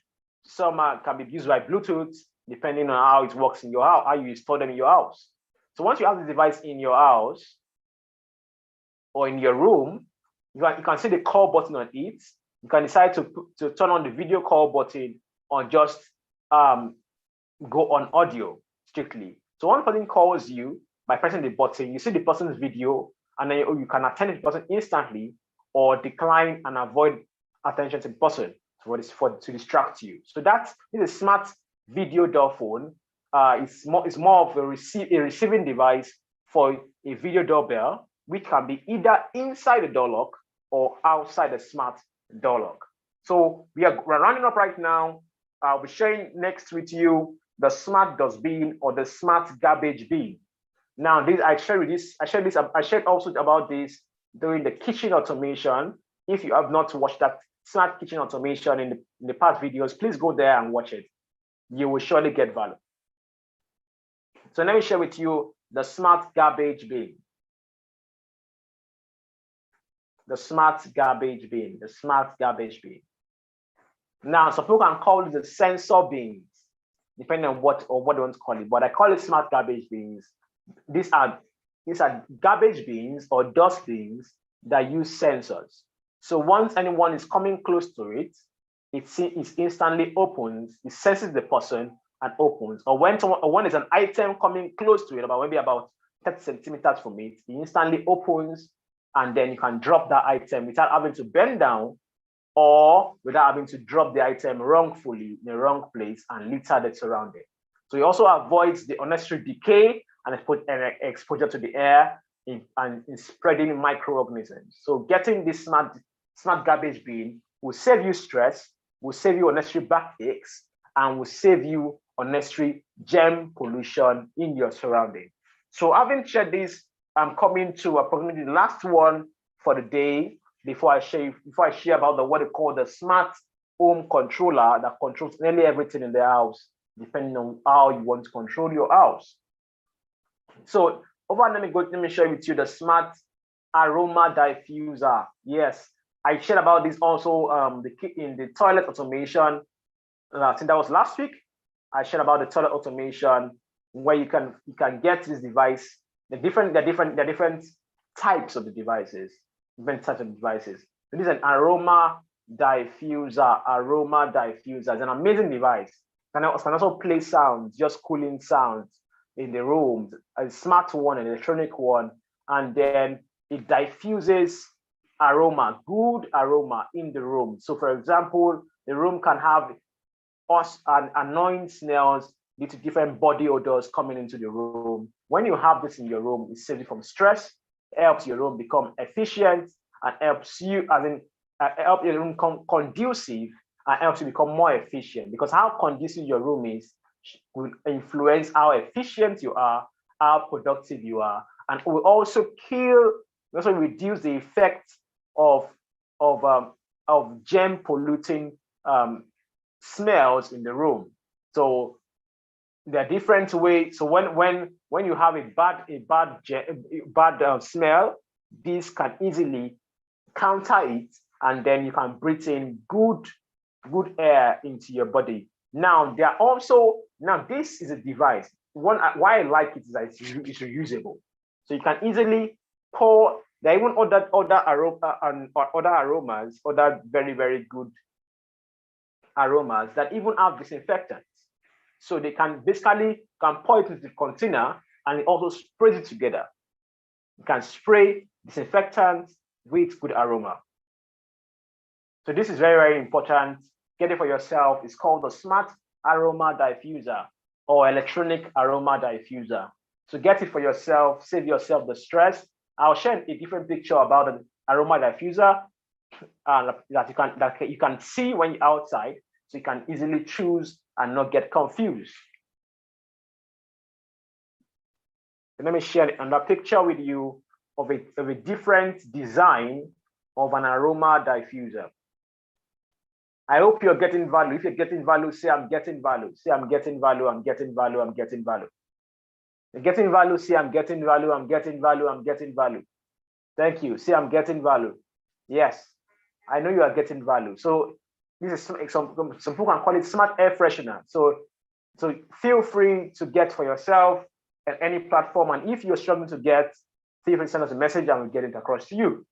some can be used by Bluetooth, depending on how it works in your house, how you install them in your house. So once you have the device in your house or in your room, you can see the call button on it. You can decide to turn on the video call button or just go on audio strictly. So one person calls you by pressing the button, you see the person's video, and then you can attend to the person instantly or decline and avoid attention to the person to distract you. So this is a smart video door phone. It's more of a receiving device for a video doorbell, which can be either inside the door lock or outside the smart door lock. So we're rounding up right now. I'll be sharing next with you the smart dustbin or the smart garbage bin. Now, I shared also about this during the kitchen automation. If you have not watched that smart kitchen automation in the past videos, please go there and watch it. you will surely get value. So let me share with you the smart garbage bin. The smart garbage bin, the smart garbage bin. Now, some people can call it the sensor bins, depending on what they want to call it, but I call it smart garbage bins. These are garbage bins or dust bins that use sensors. So once anyone is coming close to it, it instantly opens, it senses the person and opens. Or when there's an item coming close to it, maybe about 30 centimeters from it, it instantly opens, and then you can drop that item without having to bend down or without having to drop the item wrongfully in the wrong place and litter the surrounding. So it also avoids the unnecessary decay and exposure to the air and spreading microorganisms. So getting this smart garbage bin will save you stress, will save you unnecessary backaches, and will save you unnecessary germ pollution in your surrounding. So having shared this, I'm coming to approximately the last one for the day before I share about what they call the smart home controller that controls nearly everything in the house, depending on how you want to control your house. So let me share with you the smart aroma diffuser. Yes, I shared about this also in the toilet automation. I think that was last week. I shared about the toilet automation where you can get this device. The different types of the devices. Different types of devices. So this is an aroma diffuser. Aroma diffuser. It's an amazing device. Can also play sounds, just cooling sounds in the room. A smart one, an electronic one, and then it diffuses aroma, good aroma in the room. So, for example, the room can have annoying smells due to different body odors coming into the room. When you have this in your room, it saves you from stress, helps your room become efficient, and helps you, help your room become conducive, and helps you become more efficient. Because how conducive your room is will influence how efficient you are, how productive you are, and will also reduce the effect of germ polluting smells in the room. So there are different ways. So when you have a bad smell, this can easily counter it, and then you can breathe in good air into your body. Now this is a device. Why I like it is that it's reusable. So you can easily pour. There are even other aromas, other very, very good aromas that even have disinfectants. So they can pour it into the container and it also sprays it together. You can spray disinfectants with good aroma. So this is very, very important. Get it for yourself. It's called the smart aroma diffuser or electronic aroma diffuser. So get it for yourself, save yourself the stress. I'll share a different picture about the aroma diffuser that you can see when you're outside, so you can easily choose and not get confused. So let me share another picture with you of a different design of an aroma diffuser. I hope you're getting value. If you're getting value, say I'm getting value. Say I'm getting value, I'm getting value, I'm getting value. You're getting value, say I'm getting value, I'm getting value, I'm getting value. Thank you. Say I'm getting value. Yes, I know you are getting value. So this is some people can call it smart air freshener. So feel free to get for yourself at any platform. And if you're struggling to get, feel free to send us a message and we'll get it across to you.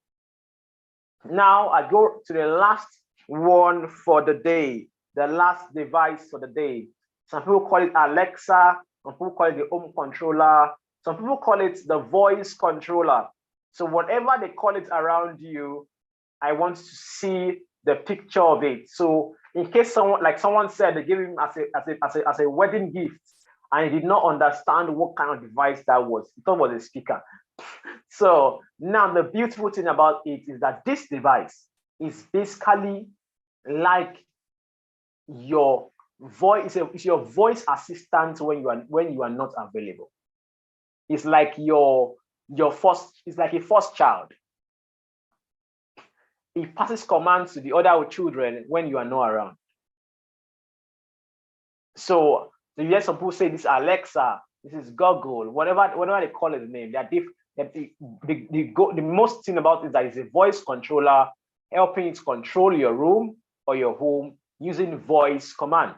Now I go to the last one for the day, the last device for the day. Some people call it Alexa, some people call it the home controller, some people call it the voice controller. So whatever they call it around you, I want to see the picture of it. So in case someone said they gave him as a wedding gift and he did not understand what kind of device that was, he thought it was a speaker. So now the beautiful thing about it is that this device is basically like your voice. It's your voice assistant when you are not available. It's like it's like a first child. It passes commands to the other children when you are not around. So you hear some people say this Alexa, this is Google, whatever they call it the name. They are the most thing about it is that it's a voice controller helping it control your room or your home using voice command.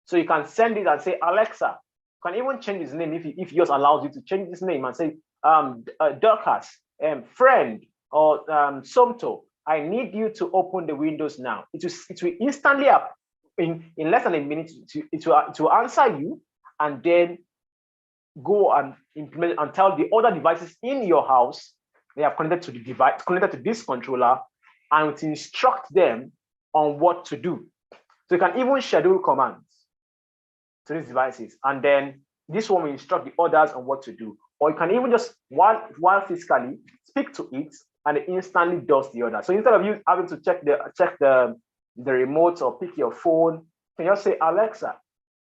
So you can send it and say, Alexa, you can even change his name if yours allows you to change his name and say, Dorcas, friend, or Somto, I need you to open the windows now. It will instantly up in less than a minute to answer you, and then go and implement and tell the other devices in your house they are connected to the device, connected to this controller, and to instruct them on what to do. So you can even schedule commands to these devices, and then this one will instruct the others on what to do. Or you can even just while physically speak to it, and it instantly does the other. So instead of you having to check the remote or pick your phone, you can just say, Alexa,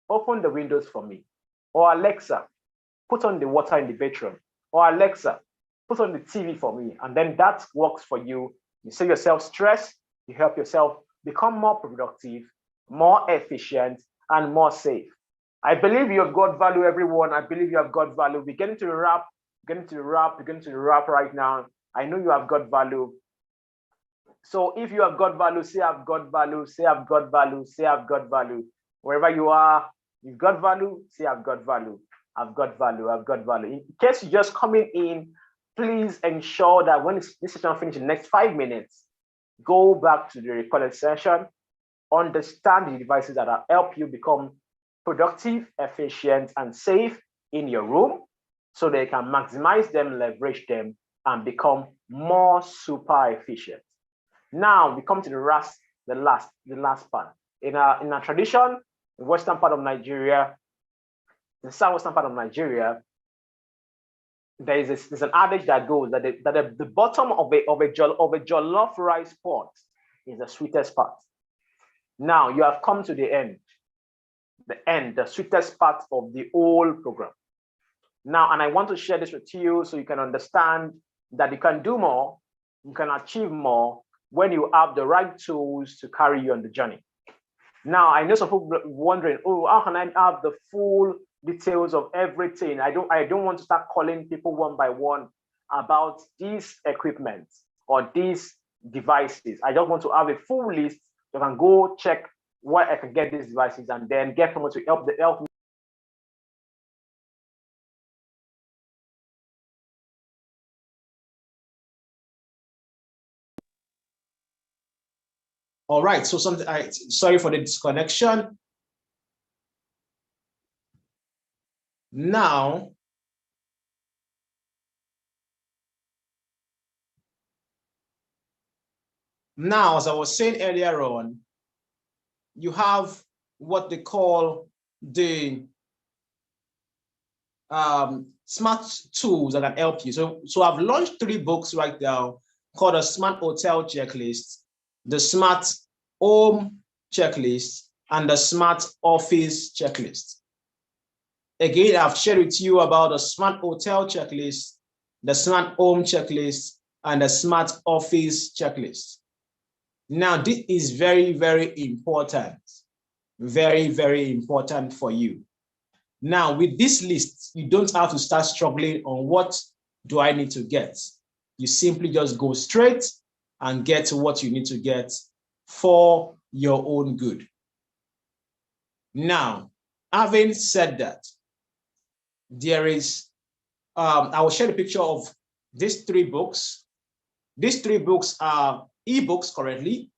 open the windows for me. Or Alexa, put on the water in the bedroom. Or Alexa, put on the TV for me. And then that works for you. You save yourself stress, you help yourself become more productive, more efficient, and more safe. I believe you have got value, everyone. I believe you have got value. We're getting to the wrap. We're getting to the wrap right now. I know you have got value. So if you have got value, say I've got value, say I've got value, say I've got value. Wherever you are, you've got value, say I've got value. I've got value, I've got value. In case you're just coming in, please ensure that when this session finishes in the next 5 minutes, go back to the recorded session, understand the devices that will help you become productive, efficient, and safe in your room, so they can maximize them, leverage them, and become more super efficient. Now we come to the last part. In a tradition, the western part of Nigeria, the southwestern part of Nigeria, there's an adage that goes that the bottom of a jollof rice pot is the sweetest part. Now you have come to the sweetest part of the whole program. Now, and I want to share this with you so you can understand that you can do more, you can achieve more when you have the right tools to carry you on the journey. Now, I know some people wondering, oh, how can I have the full details of everything? I don't want to start calling people one by one about these equipment or these devices. I just want to have a full list. You can go check where I can get these devices and then get someone to help me. All right, so sorry for the disconnection. Now, as I was saying earlier on, you have what they call the smart tools that can help you. So I've launched 3 books right now called a Smart Hotel Checklist, the Smart Home Checklist, and the Smart Office Checklist. Again, I've shared with you about the Smart Hotel Checklist, the Smart Home Checklist, and the Smart Office Checklist. Now, this is very, very important. Very, very important for you. Now, with this list, you don't have to start struggling on what do I need to get. You simply just go straight and get to what you need to get for your own good. Now, having said that, there is, I will share the picture of these 3 books. These 3 books are ebooks currently,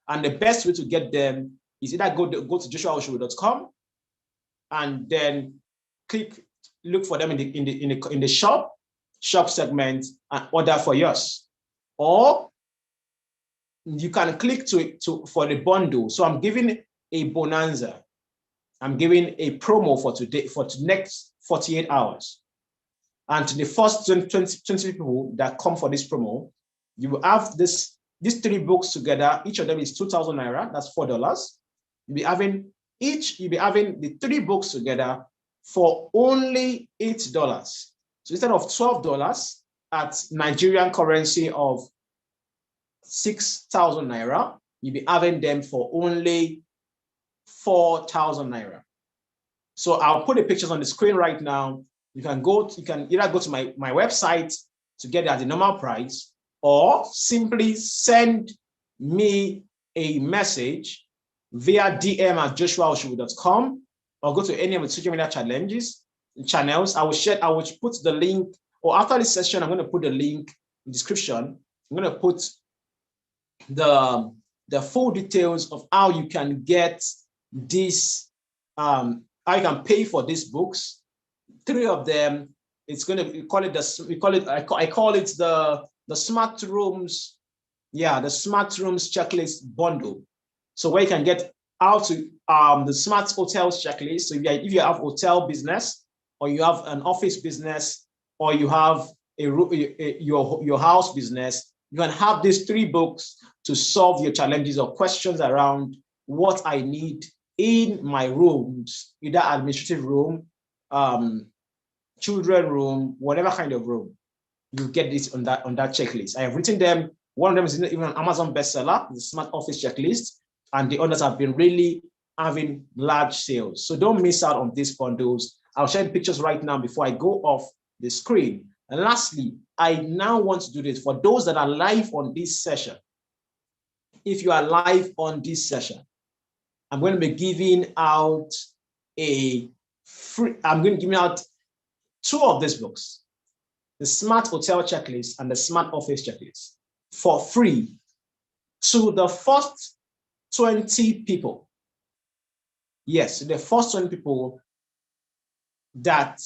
and the best way to get them is either go to joshuaoshowo.com and then look for them in the shop segment and order for yours, or you can click for the bundle. So I'm giving a bonanza. I'm giving a promo for today, for the next 48 hours. And to the first 20 people that come for this promo, you will have these 3 books together. Each of them is 2,000 naira. That's $4. You'll be having the 3 books together for only $8. So instead of $12 at Nigerian currency of 6,000 naira, you'll be having them for only 4,000 naira. So I'll put the pictures on the screen right now. You can either go to my website to get it at the normal price, or simply send me a message via DM at joshuaoshowo.com, or go to any of the social media channels. I will put the link, or after this session, I'm going to put the link in the description. I'm going to put the full details of how you can get this, how you can pay for these books. 3 of them. It's going to, I call it the Smart Rooms. Yeah, the Smart Rooms Checklist Bundle. So where you can get how to the Smart Hotels Checklist. So if you have hotel business, or you have an office business, or you have your house business, you can have these 3 books to solve your challenges or questions around what I need in my rooms, either administrative room, children room, whatever kind of room. You get this on that checklist. I have written them. One of them is even an Amazon bestseller, the Smart Office Checklist, and the others have been really having large sales. So don't miss out on these bundles. I'll share the pictures right now before I go off the screen. And lastly, I now want to do this for those that are live on this session. If you are live on this session, I'm going to be giving out I'm going to give out 2 of these books, the Smart Hotel Checklist and the Smart Office Checklist, for free to the first 20 people. Yes, the first 20 people that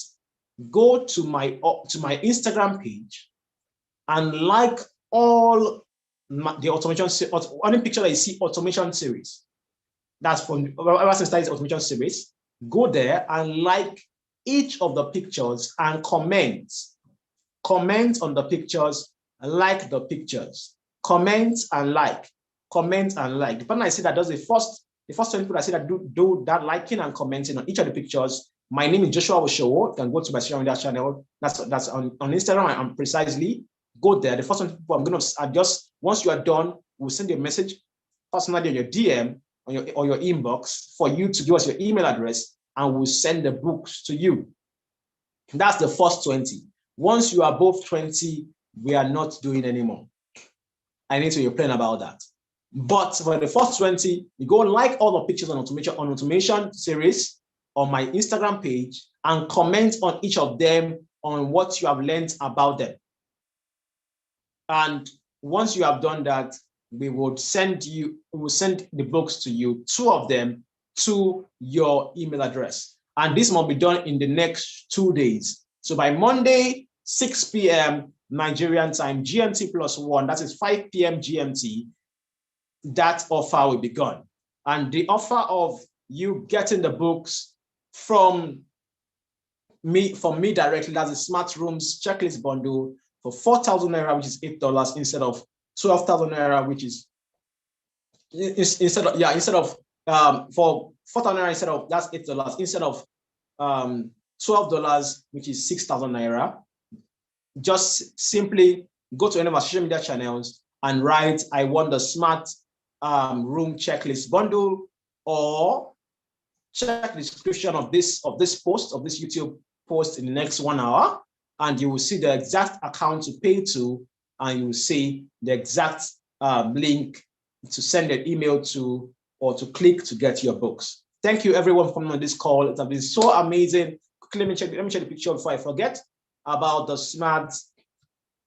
go to my Instagram page and like all the automation, any picture that you see automation series. That's from ever since that is automation series. Go there and like each of the pictures and comment on the pictures, like the pictures, comment and like. The partner I see that does the first 20 people I see that do that liking and commenting on each of the pictures. My name is Joshua Oshowo. You can go to my social media channel. That's on Instagram. I'm precisely go there. The first 20 people I'm going to adjust. Once you are done, we'll send you a message personally on your DM or your inbox for you to give us your email address, and we'll send the books to you. That's the first 20. Once you are above 20, we are not doing anymore. I need to be plain about that. But for the first 20, you go like all the pictures on automation series on my Instagram page and comment on each of them on what you have learned about them. And once you have done that, we will send the books to you, 2 of them, to your email address. And this must be done in the next 2 days. So by Monday, 6 p.m. Nigerian time, GMT +1, that is 5 p.m. GMT, that offer will be gone. And the offer of you getting the books from me directly, that's a Smart Rooms Checklist Bundle for 4,000 naira, which is $8 instead of 12,000 naira, which is for 4,000 naira instead of that's $8 instead of $12, which is 6,000 naira. Just simply go to any of our social media channels and write, I want the Smart Room Checklist Bundle, or check the description of this YouTube post in the next 1 hour, and you will see the exact account to pay to, and you will see the exact link to send an email to or to click to get your books. Thank you everyone for coming on this call. It has been so amazing. Quickly, let me check the picture before I forget about the Smart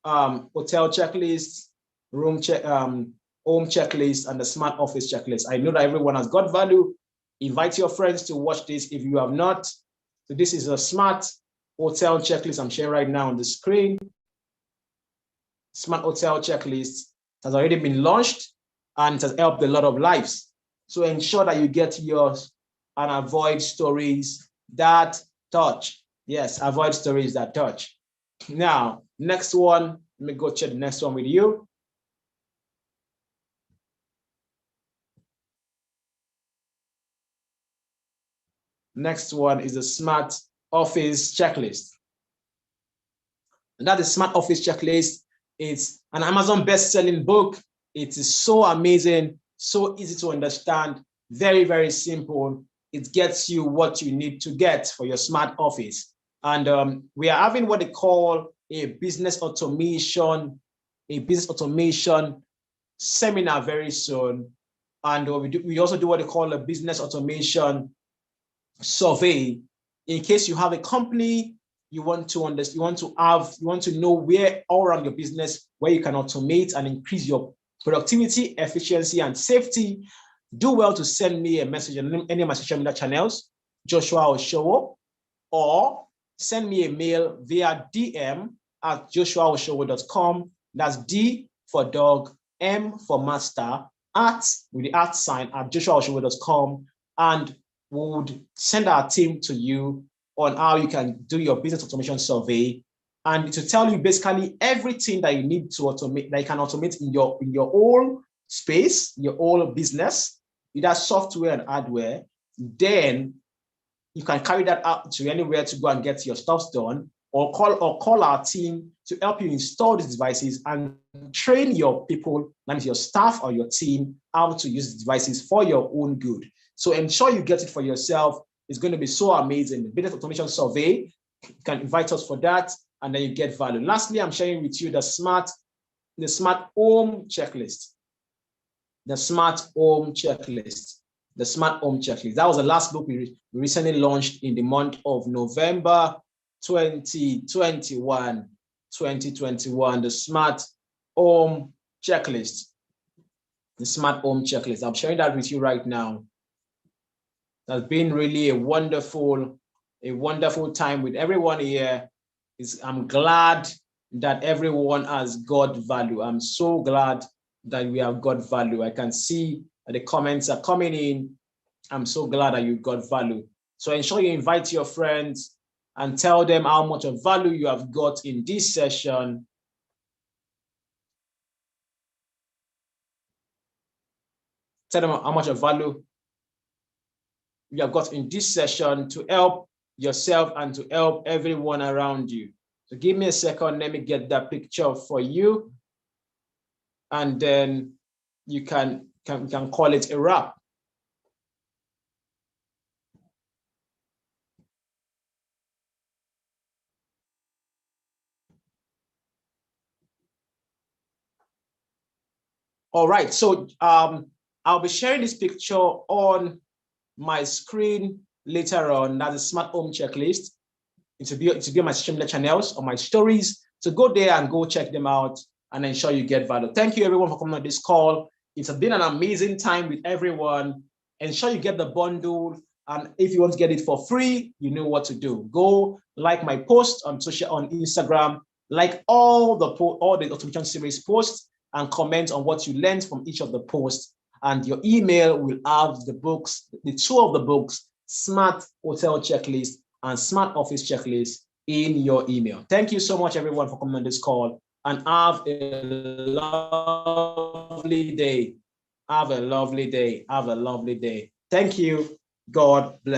Hotel Checklist, home checklist, and the Smart Office Checklist. I know that everyone has got value. Invite your friends to watch this if you have not. So this is a Smart Hotel Checklist I'm sharing right now on the screen. Smart Hotel Checklist has already been launched, and it has helped a lot of lives. So ensure that you get yours and avoid stories that touch. Yes, avoid stories that touch. Now, next one, let me go check the next one with you. Next one is the Smart Office Checklist. And that is Smart Office Checklist. It's an Amazon best-selling book. It is so amazing, so easy to understand. Very, very simple. It gets you what you need to get for your smart office. And we are having what they call a business automation seminar very soon. And we also do what they call a business automation survey. In case you have a company, you want to know where all around your business, where you can automate and increase your productivity, efficiency, and safety, do well to send me a message on any of my social media channels, Joshua Oshowo, or send me a mail via DM at joshuaoshowo.com. That's D for dog, M for master, at with the @ sign at joshuaoshowo.com, and we would send our team to you on how you can do your business automation survey, and to tell you basically everything that you need to automate, that you can automate in your whole space, your whole business, either software and hardware. Then you can carry that out to anywhere to go and get your stuff done, or call our team to help you install these devices and train your people, that is your staff or your team, how to use the devices for your own good. So ensure you get it for yourself. It's going to be so amazing. The business automation survey, you can invite us for that, and then you get value. Lastly, I'm sharing with you the smart home checklist. The smart home checklist. The smart home checklist. That was the last book we recently launched in the month of November 2021. The smart home checklist. The smart home checklist. I'm sharing that with you right now. That's been really a wonderful time with everyone here. I'm glad that everyone has got value. I'm so glad that we have got value. I can see that the comments are coming in. I'm so glad that you got value. So ensure you invite your friends and tell them how much of value you have got in this session. Tell them how much of value you have got in this session to help yourself and to help everyone around you. So give me a second, let me get that picture for you, and then you can call it a wrap. All right, so I'll be sharing this picture on my screen later on. That's a smart home checklist. It will be on my social media channels, on my stories. So go there and go check them out and ensure you get value. Thank you everyone for coming on this call. It's been an amazing time with everyone. Ensure you get the bundle. And if you want to get it for free, you know what to do. Go like my post on Instagram, like all the automation series posts, and comment on what you learned from each of the posts. And your email will have the books, the two of the books, Smart Hotel Checklist and Smart Office Checklist, in your email. Thank you so much, everyone, for coming on this call, and have a lovely day. Have a lovely day. Have a lovely day. Thank you. God bless.